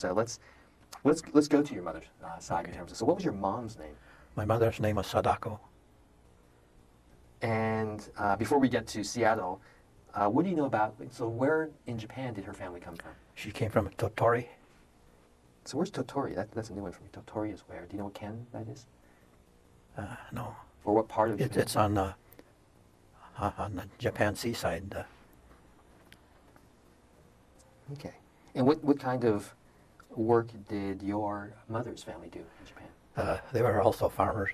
So let's go to your mother's side in terms of. So what was your mom's name? My mother's name was Sadako. And before we get to Seattle, what do you know about? So where in Japan did her family come from? She came from Totori. So where's Totori? That's a new one for me. Totori is where? Do you know what ken that is? No. Or what part of Japan? It's on the Japan seaside. Okay. And what kind of work did your mother's family do in Japan? They were also farmers.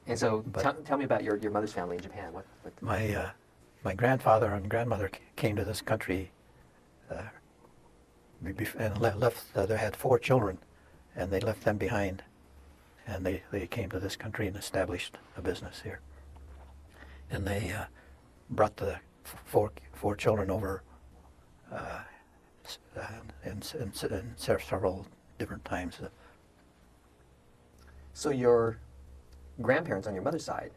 And so tell me about your mother's family in Japan. What My grandfather and grandmother came to this country and left. They had 4 children, and they left them behind. And they came to this country and established a business here. And they brought the four children over in several different times. So your grandparents on your mother's side,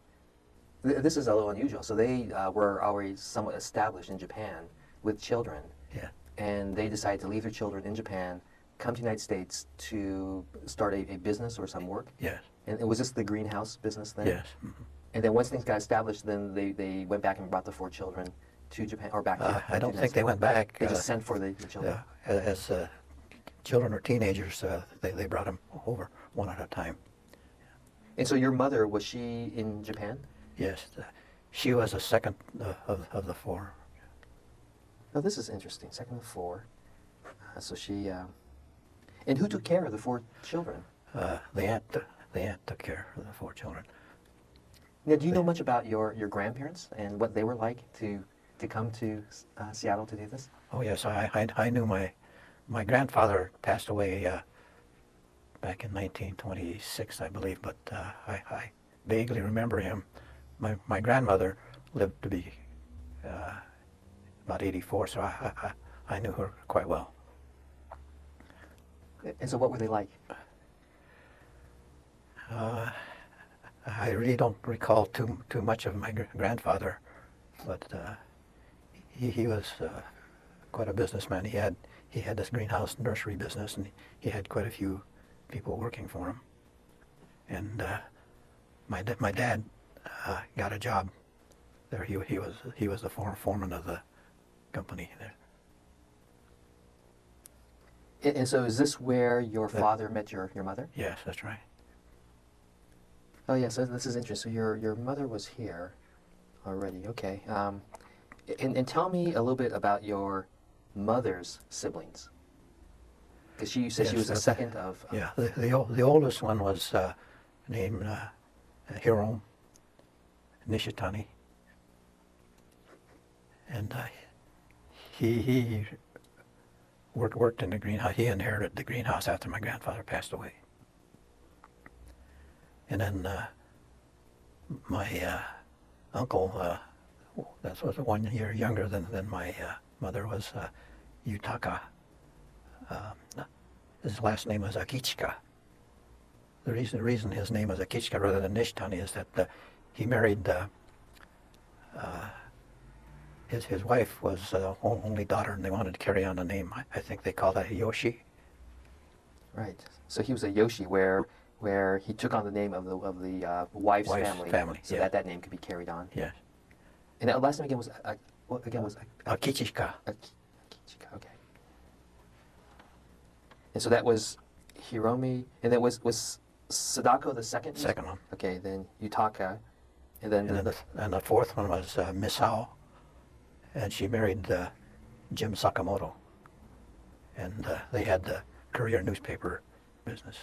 this is a little unusual. So they were already somewhat established in Japan with children. Yeah. And they decided to leave their children in Japan, come to the United States to start a business or some work? Yes. And was this the greenhouse business then? Yes. Mm-hmm. And then once things got established, then they went back and brought the 4 children to Japan, or back to I don't think they went back. They just sent for the children? As children or teenagers, they brought them over one at a time. And so your mother, was she in Japan? Yes. She was the second of the 4. Oh, this is interesting. Second of 4. So she... and who took care of the 4 children? The aunt took care of the 4 children. Now, do you know much about your grandparents and what they were like to come to Seattle to do this? Oh yes, I knew my grandfather passed away back in 1926, I believe, but I vaguely remember him. My grandmother lived to be about 84, so I knew her quite well. And so what were they like? I really don't recall too much of my grandfather, but he was quite a businessman. He had this greenhouse nursery business, and he had quite a few people working for him. And my dad got a job there. He was the foreman of the company there. And so is this where your father met your mother? Yes, that's right. Oh, yeah, so this is interesting. So your mother was here already, okay. And tell me a little bit about your mother's siblings. Because you said she was the second of... Yeah, the oldest one was named Hirom Nishitani. And he worked in the greenhouse. He inherited the greenhouse after my grandfather passed away. And then my uncle, that was 1 year younger than my mother, was Yutaka. His last name was Akichika. The reason his name was Akichika rather than Nishitani is that he married his wife was the only daughter, and they wanted to carry on the name. I think they called that Yoshi. Right. So he was a Yoshi, where he took on the name of the wife's family, so yeah. that name could be carried on. Yes. And that last name again was what again was Akichika. Akichika. Okay. And so that was Hiromi, and then was Sadako the second? Second one. Okay, then Yutaka, and then the 4th one was Misao, and she married Jim Sakamoto, and they had the Courier newspaper business.